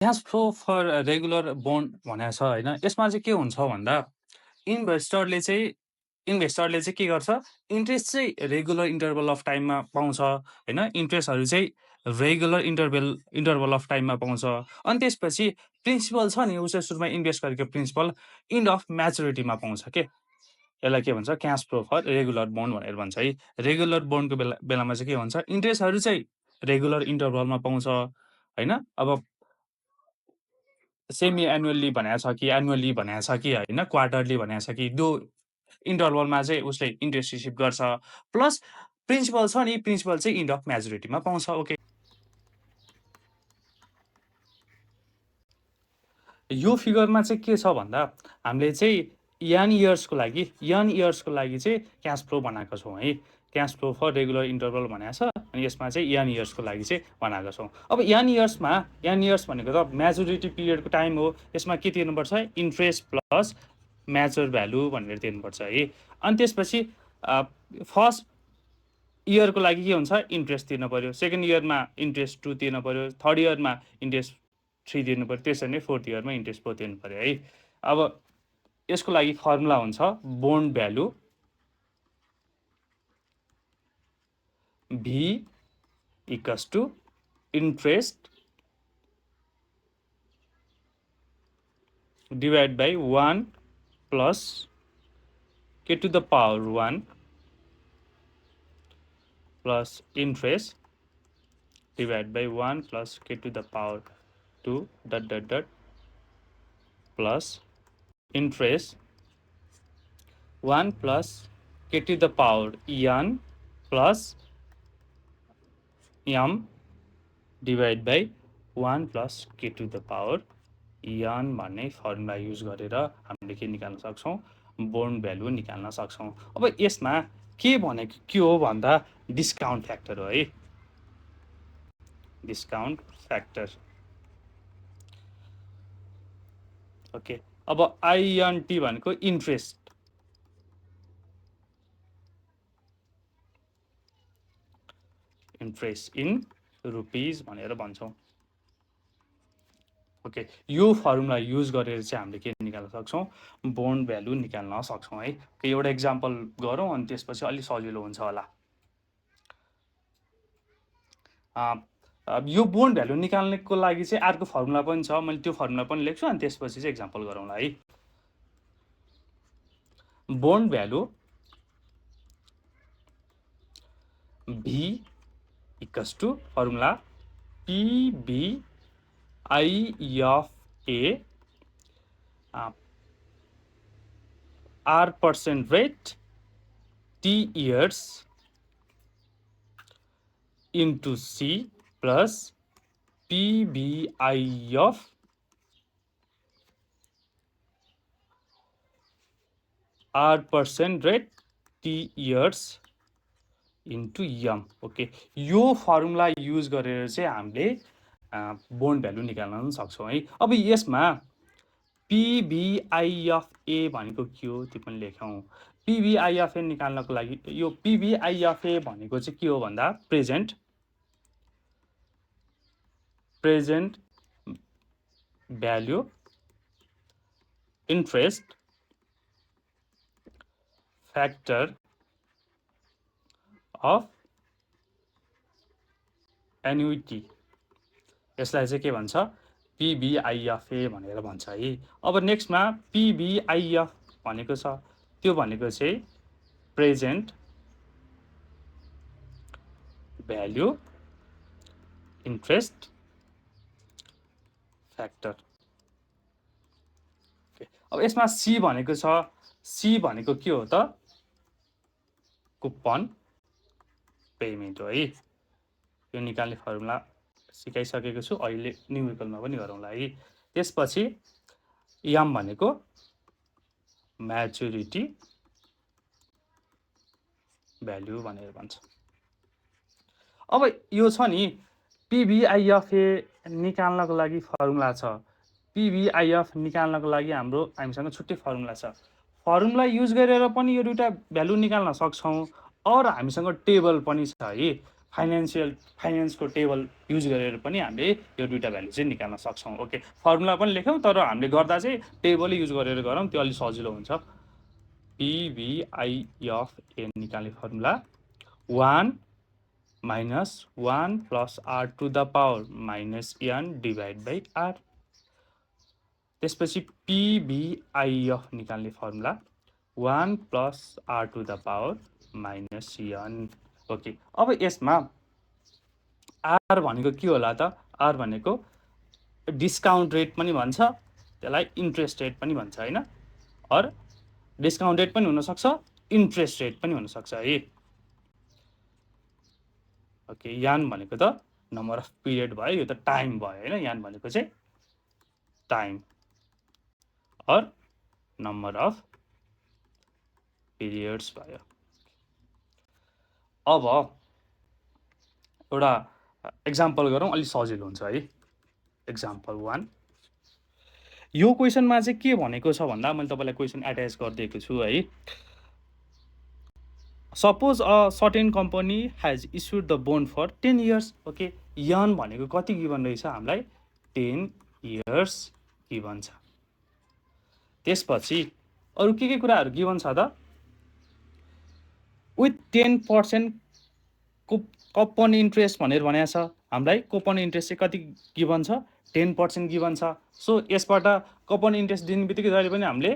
Cash flow for regular bond भनेको छ होइन। यसमा चाहिँ के हुन्छ भन्दा इन्भेस्टरले चाहिँ के गर्छ, इन्ट्रेस्ट चाहिँ रेगुलर इन्टरभल अफ टाइममा पाउँछ होइन। इन्ट्रेस्टहरू चाहिँ रेगुलर इन्टरभल अफ टाइममा पाउँछ। अनि त्यसपछि प्रिन्सिपल छ नि, उसले सुरुमा इन्भेस्ट गरेको प्रिन्सिपल इन्ड अफ म्याचुरिटीमा पाउँछ के। यसलाई के भन्छ, cash flow for regular bond भनेर भन्छ है। रेगुलर बोन्डको बेलामा चाहिँ के हुन्छ, इन्ट्रेस्टहरू चाहिँ रेगुलर इन्टरभलमा पाउँछ होइन। अब सेमी एनुअल्ली भनेको छ कि एनुअल्ली भनेको छ कि होइन, क्वार्टरली भनेको छ कि, त्यो इन्टरभलमा चाहिँ उसले इन्ट्रेस्ट रिसिभ गर्छ। प्लस प्रिन्सिपल छ नि, प्रिन्सिपल चाहिँ इन्ड अफ म्याचुरिटीमा पाउँछ। ओके, यो फिगरमा चाहिँ के छ भन्दा हामीले चाहिँ यन इयर्सको लागि चाहिँ क्यास फ्लो बनाएको छौँ है। Cash flow for regular interval भनेको छ, अनि यसमा चाहिँ यन इयर्सको लागि चाहिँ बनाएको छौँ। अब यन इयर्स भनेको त म्याचुरिटी पिरियडको टाइम हो। यसमा के तिर्नुपर्छ, इन्ट्रेस्ट प्लस म्याचुर भ्यालु भनेर तिर्नुपर्छ है। अनि त्यसपछि फर्स्ट इयरको लागि के हुन्छ, इन्ट्रेस्ट तिर्नु पऱ्यो। सेकेन्ड इयरमा इन्ट्रेस्ट 2 तिर्नु पऱ्यो। थर्ड इयरमा इन्ट्रेस्ट 3 तिर्नु पऱ्यो। त्यसरी नै फोर्थ इयरमा इन्ट्रेस्ट 4 तिर्नु पऱ्यो है। अब यसको लागि फर्मुला हुन्छ bond value B equals to interest divide by 1 plus K to the power 1 plus interest divided by 1 plus k to the power 2 dot dot dot plus interest 1 plus k to the power n plus m divided by 1 plus k to the power n भन्ने formula use गरेर हामीले के निकाल्न सक्छौँ, bond value निकाल्न सक्छौँ। अब यसमा के भनेको के हो भन्दा डिस्काउन्ट फ्याक्टर हो है, डिस्काउन्ट फ्याक्टर। ओके, अब आइएनटी भनेको इन्ट्रेस्ट इन रुपिज भनेर भन्छौँ। ओके, यो फर्मुला युज गरेर चाहिँ हामीले के निकाल्न सक्छौँ, बोन्ड भ्यालु निकाल्न सक्छौँ है। एउटा इक्जाम्पल गरौँ अनि त्यसपछि अलिक सजिलो हुन्छ होला। यो बोन्ड भ्यालु निकाल्नको लागि चाहिँ अर्को फर्मुला पनि छ, मैले त्यो फर्मुला पनि लेख्छु अनि त्यसपछि चाहिँ इक्जाम्पल गरौँला है। Bond value B equals to formula PBI of A R% rate T years into C plus PBI of R% rate T years into M। Okay, यो फर्मुला युज गरेर चाहिँ हामीले बोन्ड भ्यालु निकाल्न सक्छौँ है। अब यसमा PBI of A भनेको के हो त्यो पनि लेखौँ। PBI of A निकाल्नको लागि यो PBI of A भनेको चाहिँ के हो भन्दा present value interest factor of annuity, यसलाई चाहिँ के भन्छ, PBI of A भनेर भन्छ है। अब नेक्स्टमा PBI of भनेको छ, त्यो भनेको चाहिँ प्रेजेन्ट भ्यालु इन्ट्रेस्ट फ्याक्टर। अब यसमा C भनेको छ, C भनेको के हो त, कुपन पेमेन्ट हो है। यो निकाल्ने फर्मुला सिकाइसकेको छु, अहिले न्युमेरिकलमा पनि गरौँला है। त्यसपछि M भनेको म्याचुरिटी भ्यालु भनेर भन्छ। अब यो छ नि PBI of A निकाल्नको लागि फर्मुला छ। PBI of निकाल्नको लागि हामीसँग छुट्टै फर्मुला छ। फर्मुला युज गरेर पनि यो दुईटा भ्यालु निकाल्न सक्छौँ, और हामीसँग टेबल पनि छ है। फाइनेन्सको टेबल युज गरेर पनि हामीले यो दुईवटा भ्यालु चाहिँ निकाल्न सक्छौँ। ओके, फर्मुला पनि लेख्यौँ, तर हामीले गर्दा चाहिँ टेबलै युज गरेर गरौँ, त्यो अलिक सजिलो हुन्छ। पिभिआइएफ निकाल्ने formula 1 minus 1 plus r to the power minus n divided by r। त्यसपछि पिभिआइएफ निकाल्ने formula 1 plus r to the power minus n। Okay, अब यसमा आर भनेको के होला त? आर भनेको डिस्काउन्ट रेट पनि भन्छ, त्यसलाई इन्ट्रेस्ट रेट पनि भन्छ होइन, अर डिस्काउन्ट रेट पनि हुनसक्छ, इन्ट्रेस्ट रेट पनि हुनसक्छ है। ओके, यान भनेको त नम्बर अफ पिरियड भयो, यो त टाइम भयो होइन, यान भनेको चाहिँ time or number of periods भयो। अब एउटा एक्जाम्पल गरौँ, अलिक सजिलो हुन्छ है। एक्जाम्पल 1, यो क्वेसनमा चाहिँ के भनेको छ भन्दा, मैले तपाईँलाई क्वेसन एट्याच गरिदिएको छु है। Suppose a certain company has issued the bond for 10 years. Okay, N भनेको कति गिभन रहेछ हामीलाई? 10 इयर्स गिभन छ। त्यसपछि अरू के कुराहरू गिभन छ त? विथ 10% कुपन इन्ट्रेस्ट भनेर भनेको छ हामीलाई। कुपन इन्ट्रेस्ट चाहिँ कति गिभन छ? 10% गिभन छ। सो यसबाट कुपन इन्ट्रेस्ट दिने बित्तिकै जहिले पनि हामीले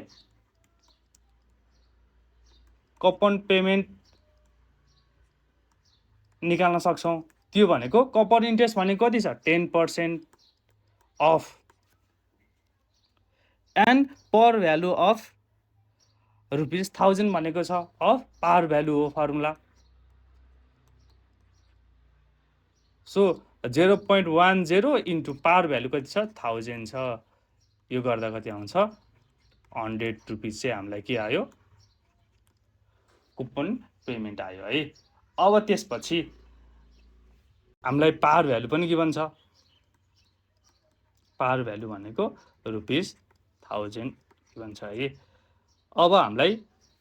कुपन पेमेन्ट निकाल्न सक्छौँ। त्यो भनेको कुपन इन्ट्रेस्ट भनेको कति छ? 10% of and per value of ₹1000 भनेको छ अफ पार भ्यालु हो फर्मुला। सो 0.10 इन्टु पार भ्यालु कति छ? 1000 छ। यो गर्दा कति आउँछ? ₹100 चाहिँ हामीलाई के आयो? कुपन पेमेन्ट आयो है। अब त्यसपछि हामीलाई पार भ्यालु पनि गिभन छ। पार भ्यालु भनेको ₹1000 गिभन छ है। अब हामीलाई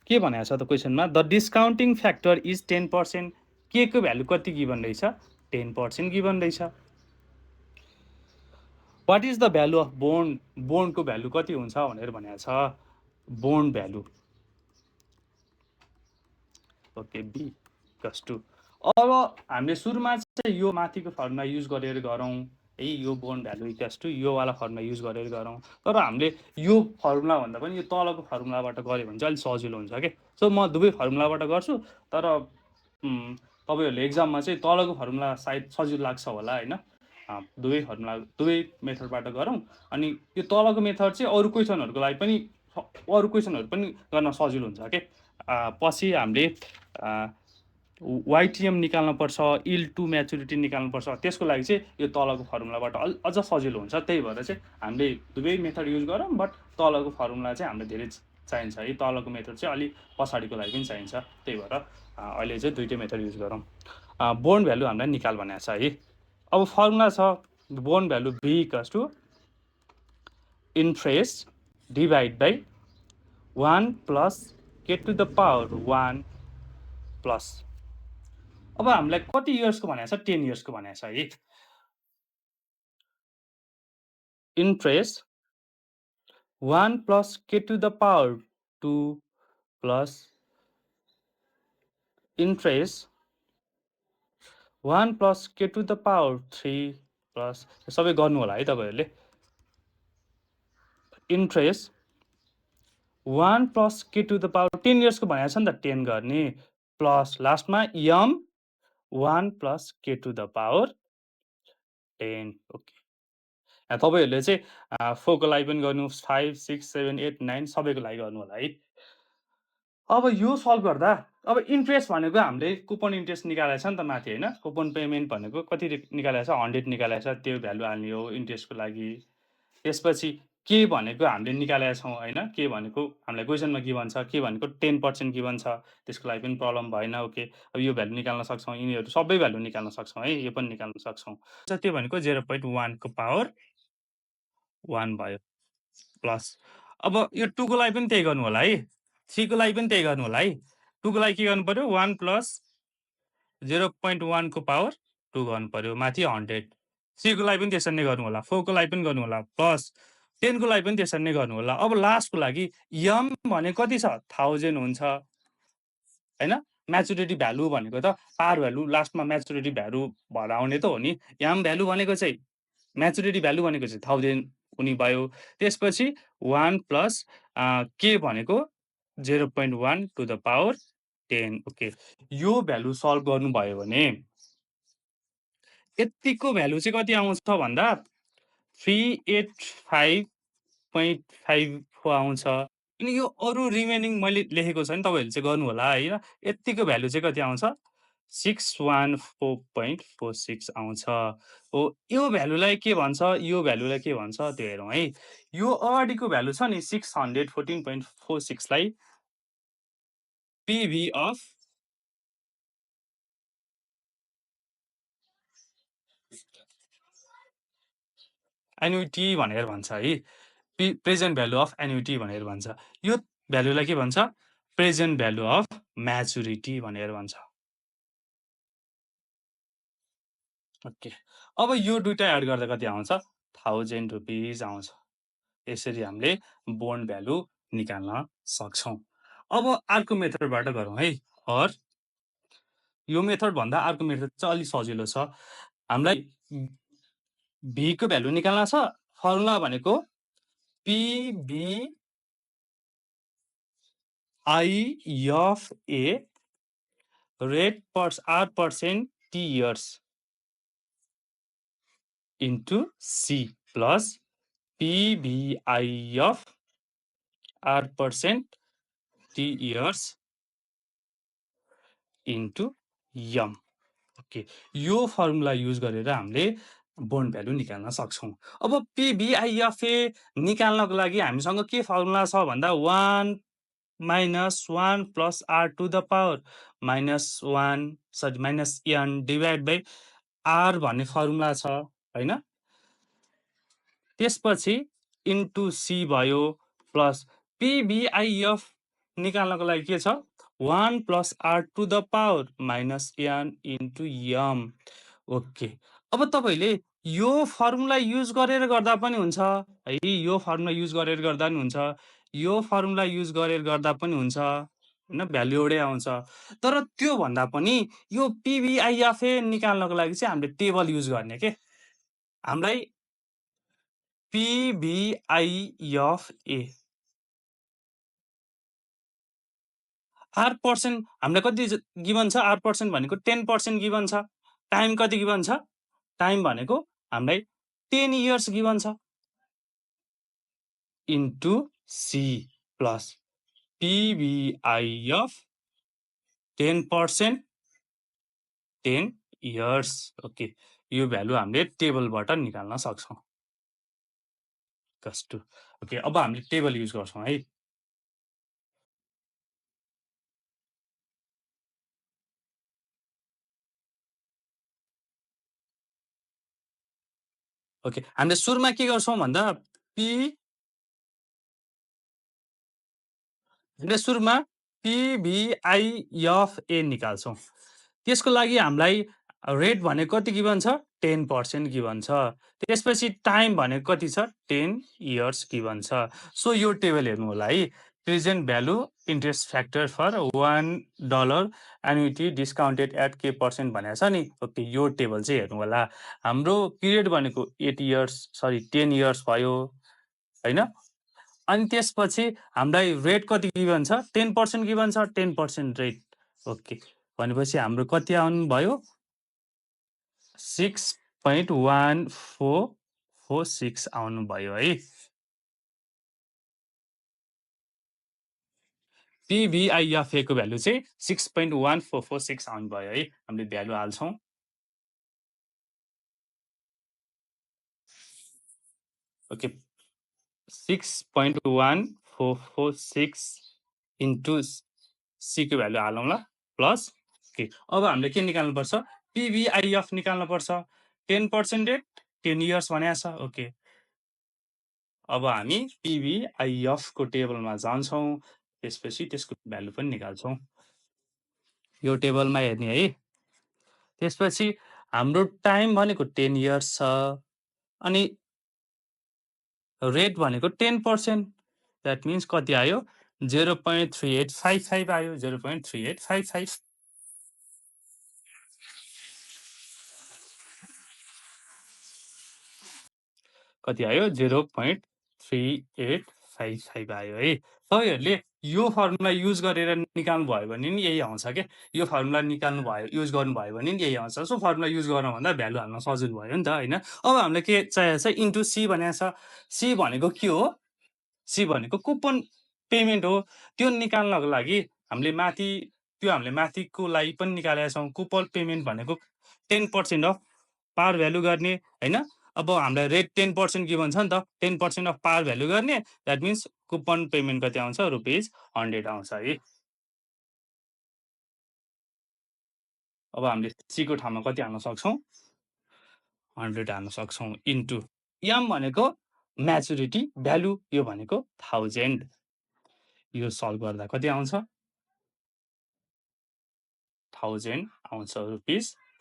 के भनेको छ त क्वेसनमा? The discounting factor is 10%। के को भ्यालु कति गिभन रहेछ? 10% गिभन रहेछ। What is the value of bond? बोन्डको भ्यालु कति हुन्छ भनेर भनेको छ? Bond value okay B + 2। अब हामीले सुरुमा चाहिँ यो माथिको फर्मुला युज गरेर गरौँ है, यो बोन्ड भ्यालु = यो वाला फर्मुला युज गरेर गरौँ। तर हामीले यो फर्मुला भन्दा पनि यो तलको फर्मुलाबाट गऱ्यो भने चाहिँ अलिक सजिलो हुन्छ के। सो म दुवै फर्मुलाबाट गर्छु, तर तपाईँहरूले एक्जाममा चाहिँ तलको फर्मुला सायद सजिलो लाग्छ होला होइन। दुवै फर्मुला दुवै मेथडबाट गरौँ। अनि यो तलको मेथड चाहिँ अरू क्वेसनहरूको लागि पनि गर्न सजिलो हुन्छ के। पछि हामीले YTM निकाल्नुपर्छ, इल्ड टु म्याचुरिटी निकाल्नुपर्छ। त्यसको लागि चाहिँ यो तलको फर्मुलाबाट अझ सजिलो हुन्छ। त्यही भएर चाहिँ हामीले दुवै मेथड युज गरौँ, बट तलको फर्मुला चाहिँ हामीलाई धेरै चाहिन्छ है। तलको मेथड चाहिँ अलिक पछाडिको लागि पनि चाहिन्छ। त्यही भएर अहिले चाहिँ दुईटै मेथड युज गरौँ। बोन्ड भ्यालु हामीलाई निकाल भनेको छ है। अब फर्मुला छ bond value B = interest divide by 1 + k⁻1 plus. अब हामीलाई कति इयर्सको भनेको छ? 10 इयर्सको भनेको छ है। Interest 1 + k⁻2 plus interest 1 + k⁻3 plus. सबै गर्नु होला है तपाईँहरूले। इन्ट्रेस्ट 1 + k⁻, 10 इयर्सको भनेको छ नि त, 10 गर्ने प्लस लास्टमा m 1 + k⁻10। ओके, तपाईँहरूले चाहिँ 4 को लागि पनि गर्नु, 5, 6, 7, 8, 9 सबैको लागि गर्नु होला है। अब यो सल्भ गर्दा अब इन्ट्रेस्ट भनेको हामीले कुपन इन्ट्रेस्ट निकालेको छ नि त माथि होइन। कुपन पेमेन्ट भनेको कति निकालेको छ? 100 निकालेको छ। त्यो भ्यालु हाल्ने हो इन्ट्रेस्टको लागि। त्यसपछि के भनेको हामीले निकालेका छौँ होइन। के भनेको हामीलाई क्वेसनमा गिभन छ, के भनेको 10% गिभन छ। त्यसको लागि पनि प्रब्लम भएन। ओके, अब यो भ्यालु निकाल्न सक्छौँ, यिनीहरू सबै भ्यालु निकाल्न सक्छौँ है। यो पनि निकाल्न सक्छौँ। त्यो भनेको 0.1 को पावर 1 भयो प्लस। अब यो 2 को लागि पनि त्यही गर्नु होला है, 3 को लागि पनि त्यही गर्नु होला है। 2 को लागि के गर्नु पर्यो? 1 + 0.1 को पावर 2 गर्नु पर्यो माथि 100 3 को लागि पनि त्यसरी नै गर्नु होला 4 को लागि पनि गर्नु होला प्लस 10 को लागि पनि त्यसरी नै गर्नु होला अब लास्टको लागि यम भने कति छ 1000 हुन्छ हैन म्याचुरिटी भ्यालु भनेको त पावर भ्यालु लास्टमा म्याचुरिटी भ्यालु भएर आउने त हो नि यम भ्यालु भनेको चाहिँ म्याचुरिटी भ्यालु भनेको चाहिँ 1000 हुने भयो त्यसपछि 1 प्लस के भनेको 0.1 टु द पावर 10 ओके यो भ्यालु सल्भ गर्नुभयो भने यतिको भ्यालु चाहिँ कति आउँछ भन्दा 385.5 आउँछ अनि यो अरु रिमेनिङ मैले लेखेको छ नि तपाईहरुले चाहिँ गर्नु होला हैन यतिको भ्यालु चाहिँ कति आउँछ 614.46 आउँछ हो यो भ्यालुलाई के भन्छ यो भ्यालुलाई के भन्छ त्यो हेरौँ है यो अगाडिको भ्यालु छ नि 614.46 लाई PV अफ एन्युटी भनेर भन्छ है प्रेजेन्ट भ्यालु अफ एन्युटी भनेर भन्छ यो भ्यालुलाई के भन्छ प्रेजेन्ट भ्यालु अफ म्याचुरिटी भनेर भन्छ ओके अब यो दुईटा एड गर्दा कति आउँछ 1000 रुपीस आउँछ यसरी हामीले बोन्ड भ्यालु निकाल्न सक्छौं अब अर्को मेथडबाट गरौँ है अर यो मेथड भन्दा अर्को मेथड चाहिँ अलि सजिलो छ हामीलाई v को भ्यालु निकाल्न छ फर्मुला भनेको PV I of A rate per R% T years into C plus PVI of R% T years into M okay यो फर्मुला युज गरेर हामीले बोन्ड भ्यालु निकाल्न सक्छौं अब PVIFA निकाल्नको लागि हामीसँग के फर्मुला छ भन्दा 1 minus 1 plus R to the power minus n divided by R भन्ने फर्मुला छ हैन त्यसपछि इन्टु C भयो प्लस PVIF निकाल्नको लागि के छ 1 plus R to the power minus n into m okay अब तपाईले यो फर्मुला युज गरेर गर्दा पनि हुन्छ है यो फर्मुला युज गरेर गर्दा पनि हुन्छ यो फर्मुला युज गरेर गर्दा पनि हुन्छ हैन भ्यालु एउटै आउँछ तर त्यो भन्दा पनि यो PVIFA निकाल्नको लागि चाहिँ हामीले टेबल युज गर्ने के हामीलाई PVIFA R% हामीलाई कति गिभन छ R% भनेको 10% गिभन छ टाइम कति गिभन छ टाइम भनेको हामीलाई 10 इयर्स गिभन छ into C plus PVIF 10% 10 years okay यो भ्यालु हामीले टेबलबाट निकाल्न सक्छौं कस्ट ओके अब हामीले टेबल युज गर्छौं है ओके हामीले सुरुमा के गर्छौं भन्दा हामीले सुरुमा PVIFA निकाल्छौं त्यसको लागि हामीलाई रेट भनेको कति गिभन छ 10% गिभन छ त्यसपछि टाइम भनेको कति छ 10 इयर्स गिभन छ सो यो टेबल हेर्नु होला है present value interest factor for $1 annuity discounted at k% भनेको छ नि ओके यो टेबल चाहिँ हेर्नु होला हाम्रो पिरियड भनेको 10 इयर्स भयो हैन अनि त्यसपछि हामीलाई रेट कति गिभन छ 10% गिभन छ 10% रेट ओके भनेपछि हाम्रो कति आउनु भयो 6.1446 आउनु भयो है PVIFA को भ्यालु चाहिँ 6.1446 आउनु भयो है हामीले भ्यालु हाल्छौं ओके 6.1446 इन्टु C को भ्यालु हालौं ल प्लस ओके अब हामीले के निकाल्नु पर्छ PVIF निकाल्नु पर्छ 10% रेट 10 इयर्स भनेको छ ओके अब हामी PVIF को टेबलमा जान्छौं त्यसपछि त्यसको भ्यालु पनि निकाल्छौं यो टेबलमा हेर्ने है त्यसपछि हाम्रो टाइम भनेको 10 इयर्स छ अनि रेट भनेको 10%, द्याट मिन्स कति आयो 0.3855 आयो 0.3855 कति आयो 0.3855 आयो है। तपाईँहरूले यो फर्मुला युज गरेर निकाल्नु भयो भने नि यही आउँछ क्या, यो फर्मुला निकाल्नु भयो युज गर्नुभयो भने नि यही आउँछ। सो फर्मुला युज गर्नुभन्दा भ्यालु हाल्न सजिलो भयो नि त होइन। अब हामीलाई के चाहिएको छ इन्टु सी भनेको छ। सी भनेको के हो, सी भनेको कुपन पेमेन्ट हो। त्यो निकाल्नको लागि हामीले माथिको लागि पनि निकालेका छौँ। कुपन पेमेन्ट भनेको 10% अफ पार भ्यालु गर्ने होइन। अब हामीलाई रेट 10% गिभन छ नि त, 10% अफ पार भ्यालु गर्ने, द्याट मिन्स कुपन पेमेन्ट कति आउँछ ₹100 आउँछ है। अब हामीले सीको ठाउँमा कति हाल्न सक्छौँ 100 हाल्न सक्छौँ इन्टु एम भनेको म्याचुरिटी भ्यालु, यो भनेको 1000। यो सल्भ गर्दा कति आउँछ 1000 आउँछ,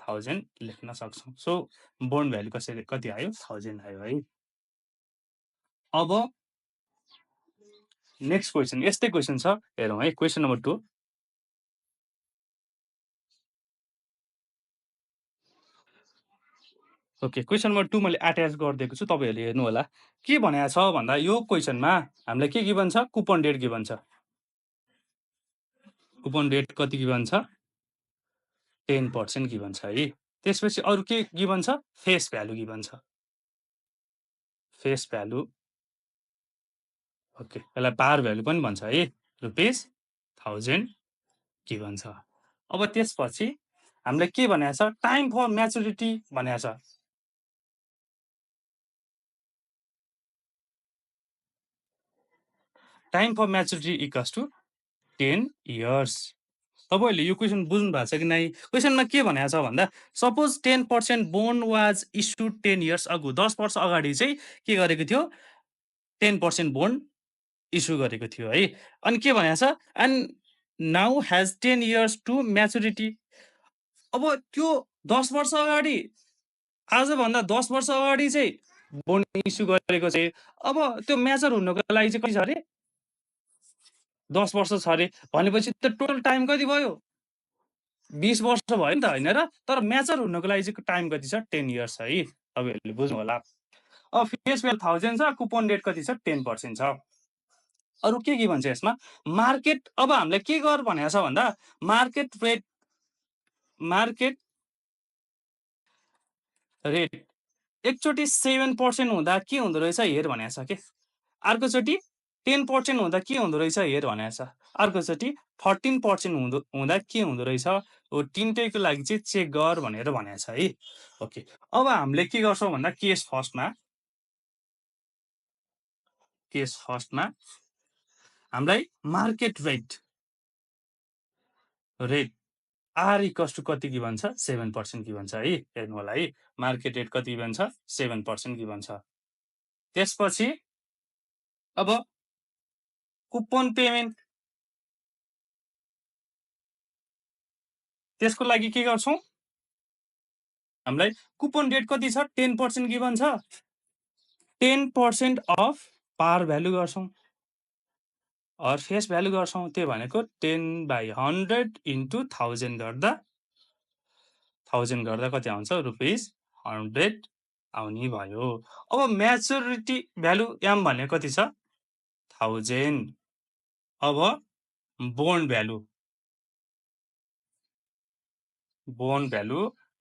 ₹1000 लेख्न सक्छौँ। सो बोन्ड भ्यालु कसरी कति आयो 1000 आयो है। अब नेक्स्ट क्वेसन यस्तै क्वेसन छ, हेरौँ है। Question number 2, okay. Question number 2 मैले एट्याच गरिदिएको छु, तपाईँहरूले हेर्नु होला। के भनेको छ भन्दा यो क्वेसनमा हामीलाई के गिभन छ, कुपन रेट गिभन छ। कुपन रेट कति गिभन छ 10% गिभन छ है। त्यसपछि अरू के गिभन छ, फेस भ्यालु गिभन छ, फेस भ्यालु। ओके, यसलाई पार भ्यालु पनि भन्छ है, ₹1000 गिभन छ। अब त्यसपछि हामीलाई के भनेको छ, टाइम फर म्याचुरिटी भनेको छ। Time for maturity equals to 10 years. तपाईँहरूले यो क्वेसन बुझ्नु भएको छ कि नै? क्वेसनमा के भनेको छ भन्दा suppose 10% bond was issued 10 years ago, 10 वर्ष अगाडि चाहिँ के गरेको थियो 10% बोन्ड इस्यु गरेको थियो है। अनि के भनेको छ, and now has 10 years to maturity. अब त्यो 10 वर्ष अगाडि, आजभन्दा 10 वर्ष अगाडि चाहिँ बोन्ड इस्यु गरेको चाहिँ अब त्यो म्याचर हुनको लागि चाहिँ कति छ अरे 10 वर्ष छ अरे। भनेपछि त टोटल टाइम कति भयो 20 वर्ष भयो नि त होइन र। तर म्याचर हुनको लागि चाहिँ टाइम कति छ 10 इयर्स है, तपाईँहरूले बुझ्नु होला। अब फेस भ्यालु 1000 छ, कुपन रेट कति छ 10% छ। अरू के भन्छ यसमा, मार्केट। अब हामीलाई के गर भनेको छ भन्दा मार्केट रेट एकचोटि 7% हुँदा के हुँदो रहेछ हेर भनेको छ के, अर्कोचोटि 10% हुँदा के हुँदो रहेछ हेर भनेको छ, अर्कोचोटि 14% हुँदा के हुँदो रहेछ, हो तिनटैको लागि चाहिँ चेक गर भनेर भनेको छ है। ओके, अब हामीले के गर्छौँ भन्दा केस फर्स्टमा हामीलाई market rate R equals to कति गिभन छ 7% गिभन छ है। हेर्नु होला है, मार्केट रेट कति गिभन छ 7% गिभन छ। त्यसपछि अब कुपन पेमेन्ट, त्यसको लागि के गर्छौँ, हामीलाई कुपन रेट कति छ 10% गिभन छ, 10% अफ पार भ्यालु गर्छौँ अर फेस भ्यालु गर्छौँ। त्यो भनेको 10/100 इन्टु 1000 गर्दा कति आउँछ ₹100 आउने भयो। अब म्याचुरिटी भ्यालु एम भने कति छ 1000। अब bond value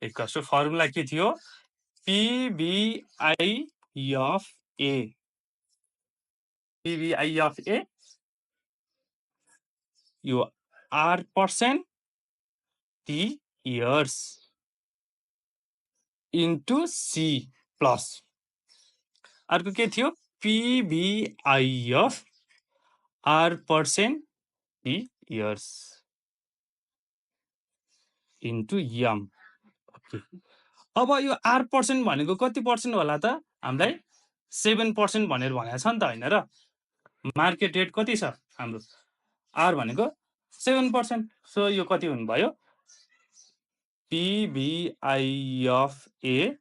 equals to formula के थियो, PVI अफ ए यो R% T years into C plus अर्को के थियो PVI of R% T years into M. अब यो R% भनेको कति पर्सेन्ट होला त, हामीलाई 7% भनेर भनेको छ नि त होइन र। मार्केट रेट कति छ हाम्रो, आर भनेको 7%। सो यो कति हुनुभयो PBI of A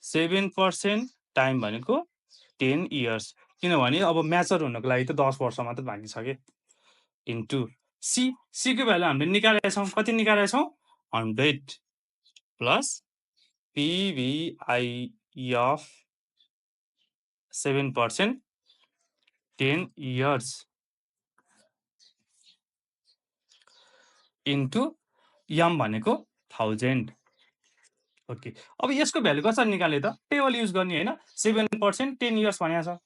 7% टाइम भनेको 10 इयर्स, किनभने अब म्याचर हुनको लागि त 10 वर्ष मात्र बाँकी छ कि, इन्टु सी को भ्यालु हामीले निकालेका छौँ, कति निकालेका छौँ 100 plus PBI of 7% 10 years into यम भनेको 1000। ओके, अब यसको भ्यालु कसरी निकाल्ने त, टेबल युज गर्ने होइन, 7% 10 इयर्स भनेको छ।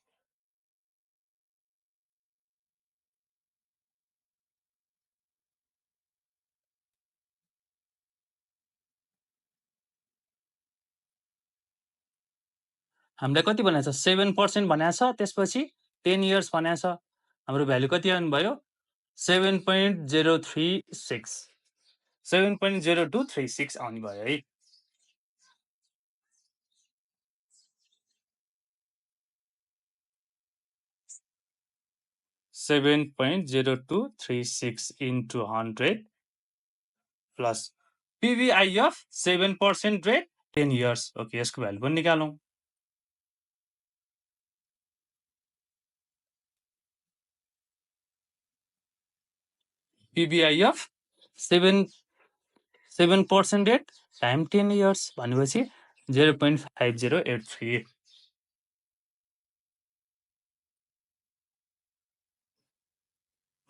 हामीलाई कति भनेको छ 7% भनेको छ, त्यसपछि 10 इयर्स भनेको छ, हाम्रो भ्यालु कति आउनुभयो 7.036 7.0236 आउने भयो है। (7.0236) into 100 plus PVI of 7% rate 10 years। Okay, यसको भ्यालु पनि निकालौँ। PVI of 7% rate time 10 years भनेपछि 0.5083।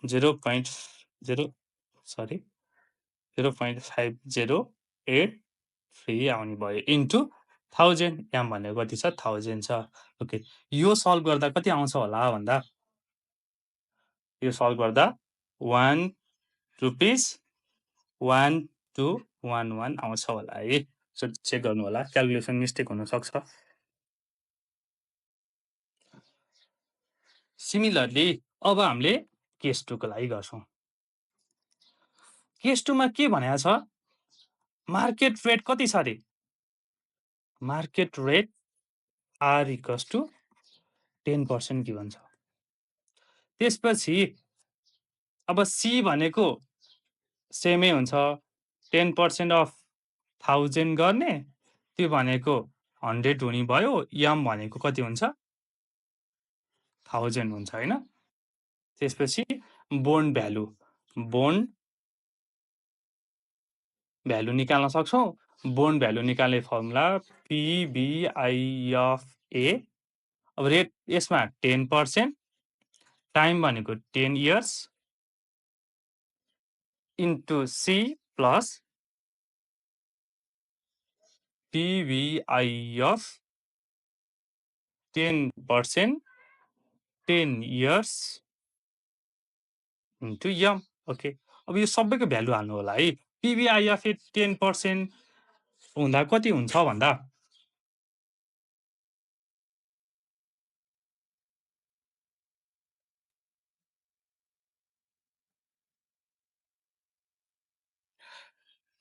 0.5083 आउने भयो इन्टु 1000, यहाँ भनेको कति छ 1000 छ। ओके, यो सल्भ गर्दा कति आउँछ होला भन्दा, यो सल्भ गर्दा 1 रुपिस 1211 आउँछ होला है। सो चेक गर्नु होला, क्यालकुलेसन मिस्टेक हुन सक्छ। सिमिलरली अब हामीले केस 2 को लागि गर्छौँ। केस 2 मा के भनेको छ, मार्केट रेट कति छ रे, market rate R equals to 10% given छ। त्यसपछि अब सी भनेको सेमै हुन्छ, 10% अफ 1000 गर्ने, त्यो भनेको 100 हुने भयो, यम भनेको कति हुन्छ 1000 हुन्छ हैन। त्यसपछि बोन्ड भ्यालु निकाल्न सक्छौँ। बोन्ड भ्यालु निकाल्ने फर्मुला PBI अफ A, अब रेट यसमा 10%, टाइम भनेको 10 years into C plus PBI of 10% 10 years into यम। ओके, अब यो सबैको भ्यालु हाल्नु होला है। PBI अफ 10% हुँदा कति हुन्छ भन्दा,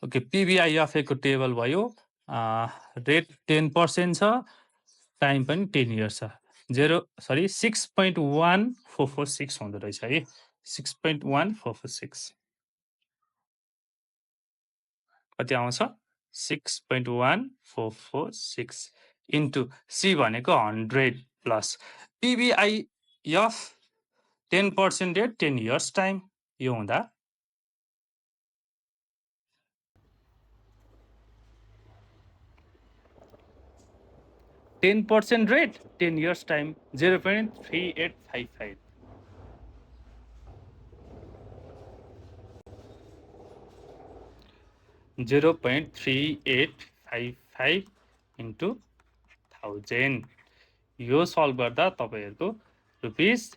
ओके PBI अफ को टेबल भयो, रेट 10% छ, टाइम पनि 10 इयर्स छ, 6.1446 हुँदो रहेछ है, 6.1446 कति आउँछ 6.1446 इन्टु सी भनेको 100 plus PBI of 10% rate 10 years time, यो हुँदा 10% rate 10 years time 0.3855 0.3855 इन्टु 1000। यो सल्भ गर्दा तपाईहरुको रुपिस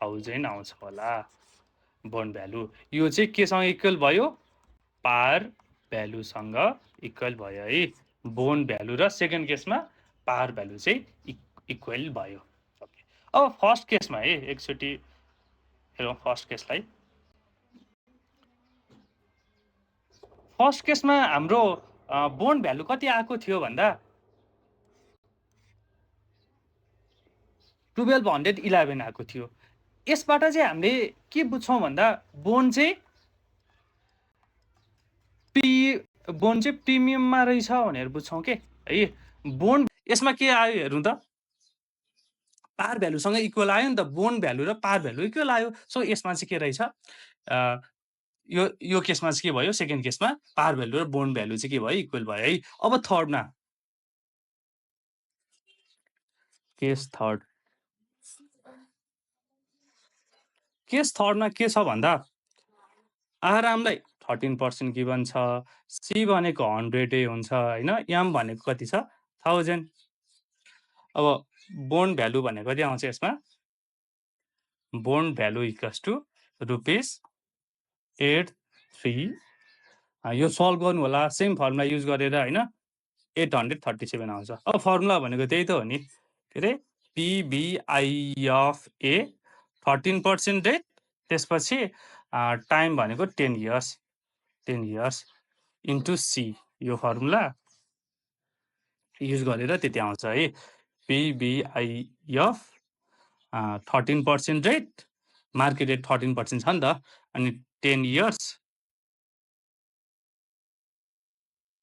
1000 आउँछ होला बोन्ड भ्यालु। यो चाहिँ केसँग इक्वल भयो, पार भ्यालुसँग इक्वल भयो है। बोन्ड भ्यालु र सेकेन्ड केसमा पार भ्यालु चाहिँ इक्वल भयो। अब फर्स्ट केसमा है, एकचोटि हेरौँ फर्स्ट केसलाई। फर्स्ट केसमा हाम्रो बोन्ड भ्यालु कति आएको थियो भन्दा 1211 आएको थियो। यसबाट चाहिँ हामीले के बुझ्छौँ भन्दा बोन्ड चाहिँ बोन्ड चाहिँ प्रिमियममा रहेछ भनेर बुझ्छौँ के है। बोन्ड यसमा के आयो हेरौँ त, पार भ्यालुसँग इक्वल आयो नि त, बोन्ड भ्यालु र पार भ्यालु इक्वल आयो। सो यसमा चाहिँ के रहेछ, यो केसमा चाहिँ के भयो, सेकेन्ड केसमा पार भ्यालु र बोन्ड भ्यालु चाहिँ के भयो, इक्वल भयो है। अब थर्डमा, केस थर्डमा के छ भन्दा, आरामलाई 13% गिभन छ, सी भनेको 100 हुन्छ होइन, एम भनेको कति छ 1000। अब बोन्ड भ्यालु भनेको कति आउँछ यसमा, बोन्ड भ्यालु इक्वल्स टु ₹83, यो सल्भ गर्नु होला सेम फर्मुला युज गरेर होइन, 837 आउँछ। अब फर्मुला भनेको त्यही त हो नि, के अरे पिबिआई अफ ए 13% रेट, त्यसपछि टाइम भनेको 10 इयर्स इन्टु सी, यो फर्मुला युज गरेर त्यति आउँछ है। पिबिआई अफ 13% रेट, मार्केट रेट 13% छ नि त, अनि 10 इयर्स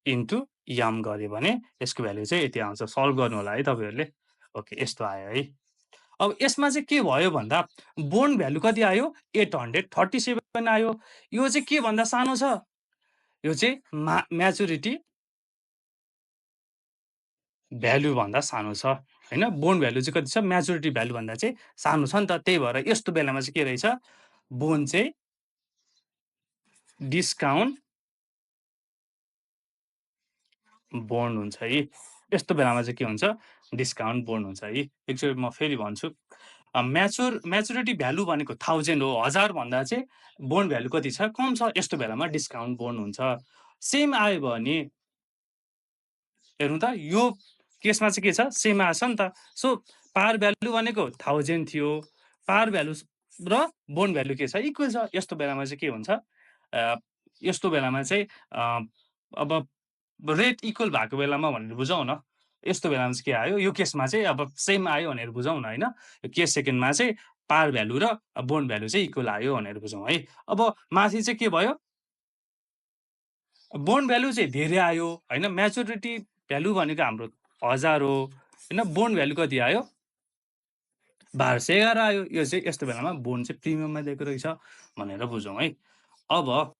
इन्टु यम गऱ्यो भने यसको भ्यालु चाहिँ यति आउँछ। सल्भ गर्नु होला है तपाईँहरूले। ओके, यस्तो आयो है। अब यसमा चाहिँ के भयो भन्दा, बोन्ड भ्यालु कति आयो, 837 आयो। यो चाहिँ के भन्दा सानो छ, यो चाहिँ म्याचुरिटी भ्यालु भन्दा सानो छ होइन। बोन्ड भ्यालु चाहिँ कति छ, म्याचुरिटी भ्यालु भन्दा चाहिँ सानो छ नि त। त्यही भएर यस्तो बेलामा चाहिँ के रहेछ, बोन्ड चाहिँ डिस्काउन्ट बोन्ड हुन्छ है। यस्तो बेलामा चाहिँ के हुन्छ, डिस्काउन्ट बोन्ड हुन्छ है। एकचोटि म फेरि भन्छु, म्याचुरिटी भ्यालु भनेको 1000 हो, 1000 भन्दा चाहिँ बोन्ड भ्यालु कति छ, कम छ, यस्तो बेलामा डिस्काउन्ट बोन्ड हुन्छ। सेम आयो भने हेर्नु त, यो केसमा चाहिँ के छ, सेम आएछ नि त। सो पार भ्यालु भनेको 1000 थियो, पार भ्यालु र बोन्ड भ्यालु के छ, इक्वल छ। यस्तो बेलामा चाहिँ के हुन्छ, यस्तो बेलामा चाहिँ अब रेट इक्वल भएको बेलामा भनेर बुझौँ न। यस्तो बेलामा चाहिँ के आयो, यो केसमा चाहिँ अब सेम आयो भनेर बुझौँ न होइन। यो केस सेकेन्डमा चाहिँ पार भ्यालु र बोन्ड भ्यालु चाहिँ इक्वल आयो भनेर बुझौँ है। अब माथि चाहिँ के भयो, बोन्ड भ्यालु चाहिँ धेरै आयो होइन, म्याचुरिटी भ्यालु भनेको हाम्रो 1000 हो होइन, बोन्ड भ्यालु कति आयो 1211 आयो। यो चाहिँ यस्तो बेलामा बोन्ड चाहिँ प्रिमियममा दिएको रहेछ भनेर बुझौँ है। अब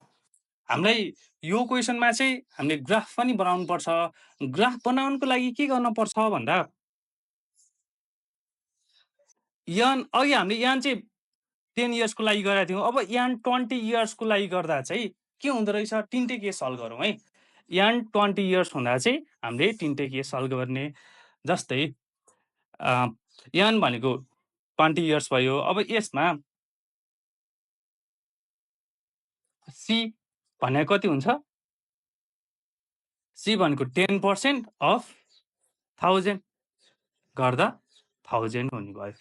हामीलाई यो क्वेसनमा चाहिँ हामीले ग्राफ पनि बनाउनु पर्छ। ग्राफ बनाउनुको लागि के गर्न पर्छ भन्दा, यान अघि हामीले यान चाहिँ 10 इयर्सको लागि गरेका थियौँ। अब यान 20 इयर्सको लागि गर्दा चाहिँ के हुँदो रहेछ, तिनटै केस सल्भ गरौँ है। यान 20 इयर्स हुँदा चाहिँ हामीले तिनटै केस सल्भ गर्ने। जस्तै यान भनेको 20 इयर्स भयो। अब यसमा सी भनेको कति हुन्छ, सी भनेको 10% अफ 1000 गर्दा 1000 हुने भयो।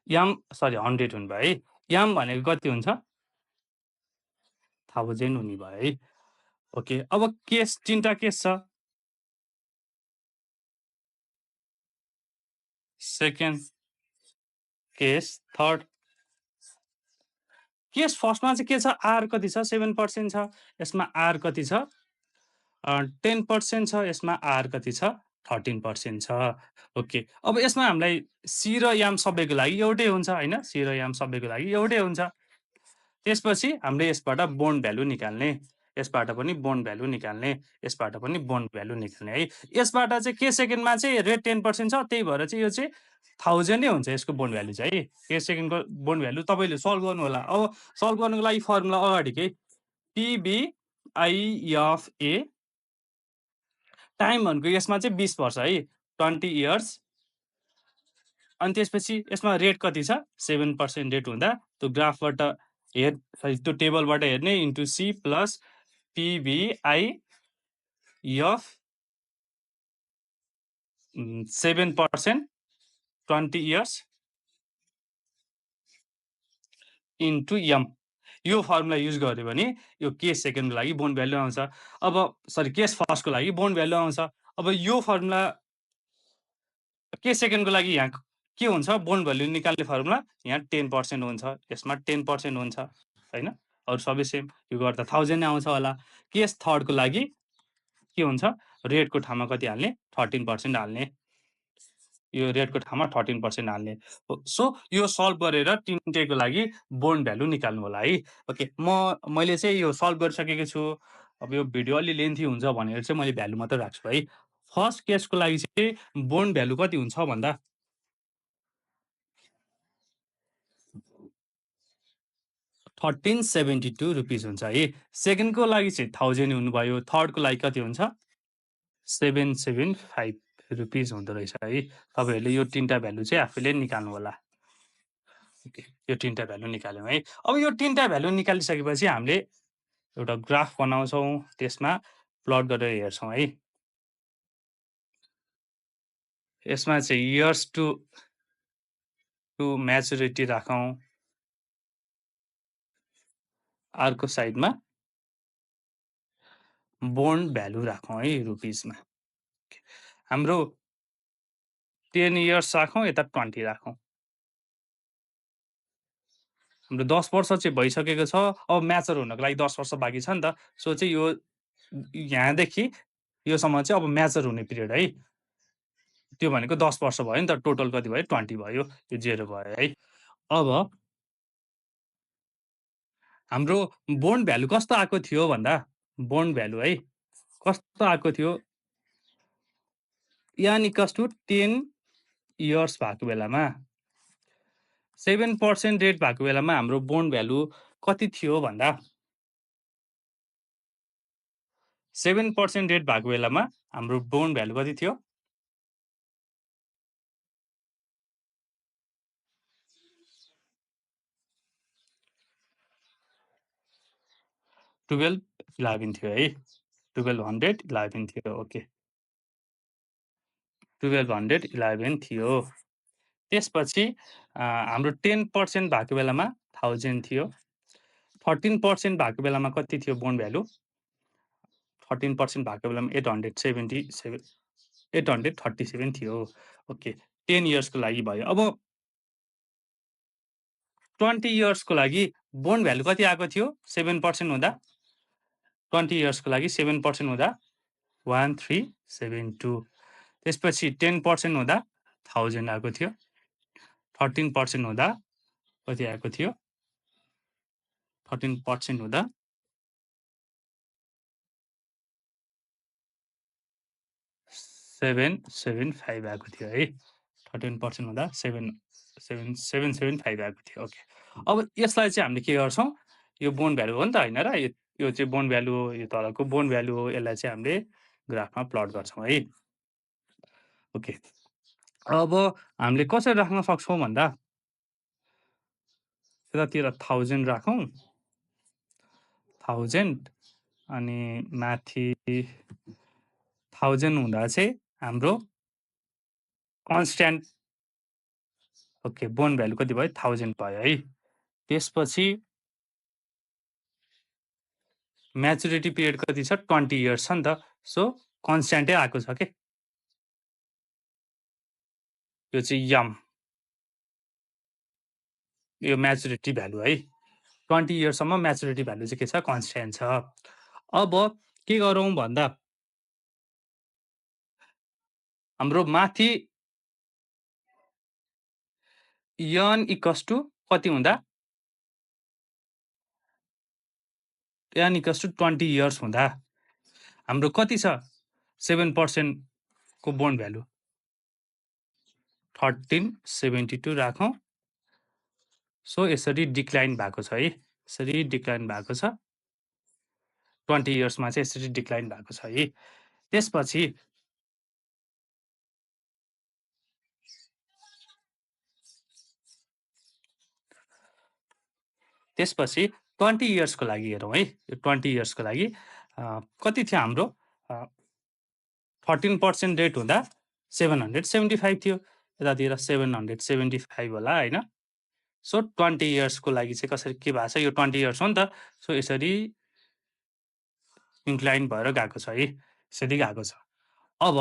याम 100 हुने भयो है। याम भनेको कति हुन्छ, 1000 हुने भयो है। ओके, अब केस तिनवटा केस छ, सेकेन्ड केस, थर्ड केस। फर्स्टमा चाहिँ के छ, आर कति छ, 7% छ, यसमा आर कति छ 10% छ, यसमा आर कति छ 13% छ। ओके, अब यसमा हामीलाई सी र याम सबैको लागि एउटै हुन्छ होइन, सी र याम सबैको लागि एउटै हुन्छ। त्यसपछि हामीले यसबाट बोन्ड भ्यालु निकाल्ने, यसबाट पनि बोन्ड भ्यालु निकाल्ने, यसबाट पनि बोन्ड भ्यालु निकाल्ने है। यसबाट चाहिँ के सेकेन्डमा चाहिँ रेट 10% छ, त्यही भएर चाहिँ यो चाहिँ 1000 नै हुन्छ यसको बोन्ड भ्यालु चाहिँ है। के सेकेन्डको बोन्ड भ्यालु तपाईँले सल्भ गर्नु होला। अब सल्भ गर्नुको लागि फर्मुला अगाडिकै पिबिआई अफ ए, टाइम भनेको यसमा चाहिँ 20 वर्ष है, 20 इयर्स, अनि त्यसपछि यसमा रेट कति छ 7% रेट हुँदा, त्यो ग्राफबाट त्यो टेबलबाट हेर्ने into C plus PVI of 7% 20 years into M. यो फर्मुला युज गर्यो भने यो केस सेकेन्डको लागि बोन्ड भ्यालु आउँछ। अब केस फर्स्टको लागि बोन्ड भ्यालु आउँछ। अब यो फर्मुला केस सेकेन्डको लागि यहाँ के हुन्छ, बोन्ड भ्यालु निकाल्ने फर्मुला यहाँ 10% हुन्छ, यसमा 10% हुन्छ होइन, अरू सबै सेम। यो गर्दा 1000 नै आउँछ होला। केस थर्डको लागि के हुन्छ रेटको ठाउँमा कति हाल्ने 13% हाल्ने यो रेटको ठाउँमा 13% हाल्ने सो यो सल्भ गरेर तिनटैको लागि बोन्ड भ्यालु निकाल्नु होला है ओके मैले चाहिँ यो सल्भ गरिसकेको छु अब यो भिडियो अलि लेन्थी हुन्छ भनेर चाहिँ मैले भ्यालु मात्रै राख्छु है फर्स्ट केसको लागि चाहिँ बोन्ड भ्यालु कति हुन्छ भन्दा 1372 रुपिस हुन्छ है सेकेन्डको लागि चाहिँ 1000 हुनुभयो थर्डको लागि कति हुन्छ 775 रुपिस हुँदो रहेछ है तपाईँहरूले यो तिनवटा भ्यालु चाहिँ आफैले निकाल्नु होला ओके यो तिनवटा भ्यालु निकाल्यौँ है अब यो तिनवटा भ्यालु निकालिसकेपछि हामीले एउटा ग्राफ बनाउँछौँ त्यसमा प्लट गरेर हेर्छौँ है यसमा चाहिँ इयर्स टु म्याचुरिटी राखौँ अर्को साइडमा बोन्ड भ्यालु राखौँ है रुपिसमा हाम्रो 10 इयर्स राखौँ यता 20 राखौँ हाम्रो 10 वर्ष चाहिँ भइसकेको छ अब म्याचर हुनको लागि 10 वर्ष बाँकी छ नि त सो चाहिँ यो यहाँदेखि योसम्म चाहिँ अब म्याचर हुने पिरियड है त्यो भनेको 10 वर्ष भयो नि त टोटल कति भयो 20 भयो यो 0 भयो है अब हाम्रो बोन्ड भ्यालु कस्तो आएको थियो भन्दा बोन्ड भ्यालु है कस्तो आएको थियो यान इक्वल्स टु 10 इयर्स भएको बेलामा 7% रेट भएको बेलामा हाम्रो बोन्ड भ्यालु कति थियो भन्दा 7% रेट भएको बेलामा हाम्रो बोन्ड भ्यालु कति थियो 1211 थियो है 1211 थियो ओके 1211 थियो त्यसपछि हाम्रो 10% भएको बेलामा 1000 थियो 13% भएको बेलामा कति थियो बोन्ड भ्यालु 13% भएको बेलामा 837 थियो ओके 10 इयर्सको लागि भयो अब 20 इयर्सको लागि बोन्ड भ्यालु कति आएको थियो 7% हुँदा 20 इयर्सको लागि 7% हुँदा 1372 त्यसपछि 10% हुँदा 1000 आएको थियो 13% हुँदा कति आएको थियो 13% हुँदा 775 आएको थियो है 13% हुँदा 775 आएको थियो ओके अब यसलाई चाहिँ हामीले के गर्छौँ यो बोन्ड भ्यालु हो नि त होइन र यो चाहिँ बोन्ड भ्यालु हो यो तलको बोन्ड भ्यालु हो यसलाई चाहिँ हामीले ग्राफमा प्लट गर्छौँ है ओके अब हामीले कसरी राख्न सक्छौँ भन्दा यतातिर 1000 राखौँ 1000 अनि माथि 1000 हुँदा चाहिँ हाम्रो कन्स्ट्यान्ट ओके बोन्ड भ्यालु कति भयो 1000 भयो है त्यसपछि म्याचुरिटी पिरियड कति छ 20 इयर्स छ नि त सो कन्स्ट्यान्टै आएको छ के यो चाहिँ यम यो म्याचुरिटी भ्यालु है 20 इयर्ससम्म म्याचुरिटी भ्यालु चाहिँ के छ कन्स्ट्यान्ट छ अब के गरौँ भन्दा हाम्रो माथि यन इक्वल्स टु कति हुँदा यन इक्वल्स टु 20 इयर्स हुँदा हाम्रो कति छ 7% को बोन्ड भ्यालु 1372 राखौँ सो यसरी डिक्लाइन भएको छ है यसरी डिक्लाइन भएको छ 20 इयर्समा चाहिँ यसरी डिक्लाइन भएको छ है त्यसपछि त्यसपछि 20 इयर्सको लागि हेरौँ है यो 20 इयर्सको लागि कति थियो हाम्रो 13% रेट हुँदा 775 थियो यतातिर 775 होला होइन सो 20 इयर्सको लागि चाहिँ कसरी के भएको छ यो 20 इयर्स हो नि त सो यसरी इन्क्लाइन भएर गएको छ है यसरी गएको छ अब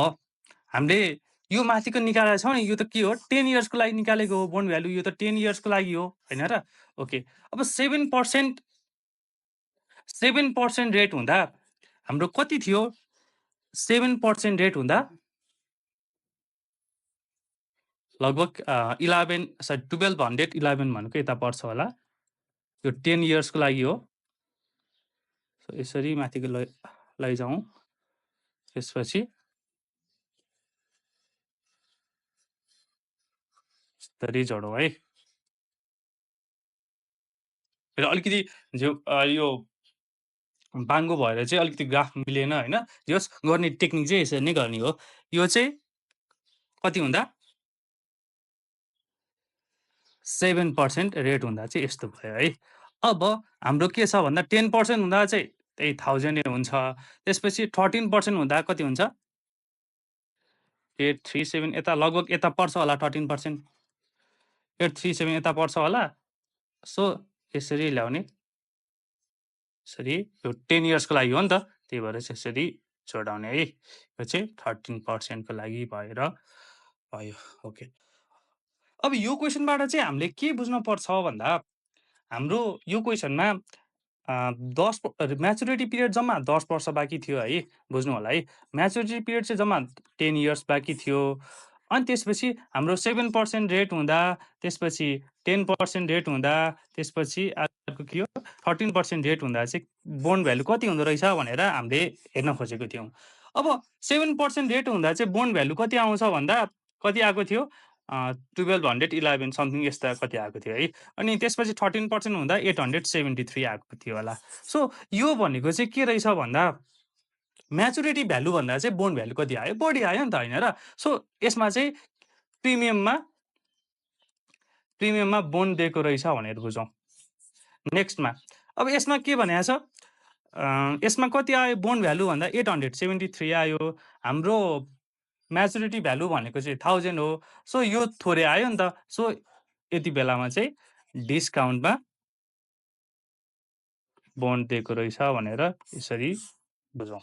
हामीले यो माथिको निकालेको छौँ नि यो त के हो 10 इयर्सको लागि निकालेको हो बोन्ड भ्यालु यो त 10 इयर्सको लागि हो होइन र ओके अब 7% रेट हुँदा हाम्रो कति थियो 7% रेट हुँदा लगभग 1211 भनेको यता पर्छ होला। यो 10 इयर्सको लागि हो। सो यसरी माथिको लैजाउँ। त्यसपछि यसरी जोडौँ है। र अलिकति यो बाङ्गो भएर चाहिँ अलिकति ग्राफ मिलेन होइन। जस गर्ने टेक्निक चाहिँ यसरी नै गर्ने हो। यो चाहिँ कति हुँदा 7% रेट हुँदा चाहिँ यस्तो भयो है। अब हाम्रो के छ भन्दा 10% हुँदा चाहिँ त्यही 1000 हुन्छ। त्यसपछि 13% हुँदा कति हुन्छ 837 यता लगभग यता पर्छ होला 13%। 837 यता पर्छ होला। सो यसरी ल्याउने। यसरी यो 10 इयर्सको लागि हो नि त, त्यही भएर चाहिँ यसरी जोडाउने है। यो चाहिँ 13% को लागि भएर भयो। ओके। अब यो क्वेसनबाट चाहिँ हामीले के बुझ्न पर्छ भन्दा हाम्रो यो क्वेसनमा 10 म्याच्युरिटी पिरियड जम्मा 10 वर्ष बाँकी थियो है। बुझ्नु होला है। म्याच्युरिटी पिरियड चाहिँ जम्मा 10 इयर्स बाँकी थियो। अनि त्यसपछि हाम्रो 7% रेट हुँदा, त्यसपछि 10% रेट हुँदा, त्यसपछि अर्को के हो 13% रेट हुँदा चाहिँ बोन्ड भ्यालु कति हुँदो रहेछ भनेर हामीले हेर्न खोजेको थियौँ। अब 7% रेट हुँदा चाहिँ बोन्ड भ्यालु कति आउँछ भन्दा कति आएको थियो 1211 समथिङ यस्ता कति आएको थियो है। अनि त्यसपछि 13% हुँदा 873 आएको थियो होला। सो यो भनेको चाहिँ के रहेछ भन्दा म्याच्युरिटी भ्यालु भन्दा चाहिँ बोन्ड भ्यालु कति आयो, बढी आयो नि त होइन र। सो यसमा चाहिँ प्रिमियममा बोन्ड दिएको रहेछ भनेर बुझौँ। नेक्स्टमा अब यसमा के भनेको छ यसमा कति आयो बोन्ड भ्यालु भन्दा 873 आयो। हाम्रो म्याच्युरिटी भ्यालु भनेको चाहिँ 1000 हो। सो यो थोरै आयो नि त। सो यति बेलामा चाहिँ डिस्काउन्टमा बोन्ड दिएको रहेछ भनेर यसरी बुझौँ।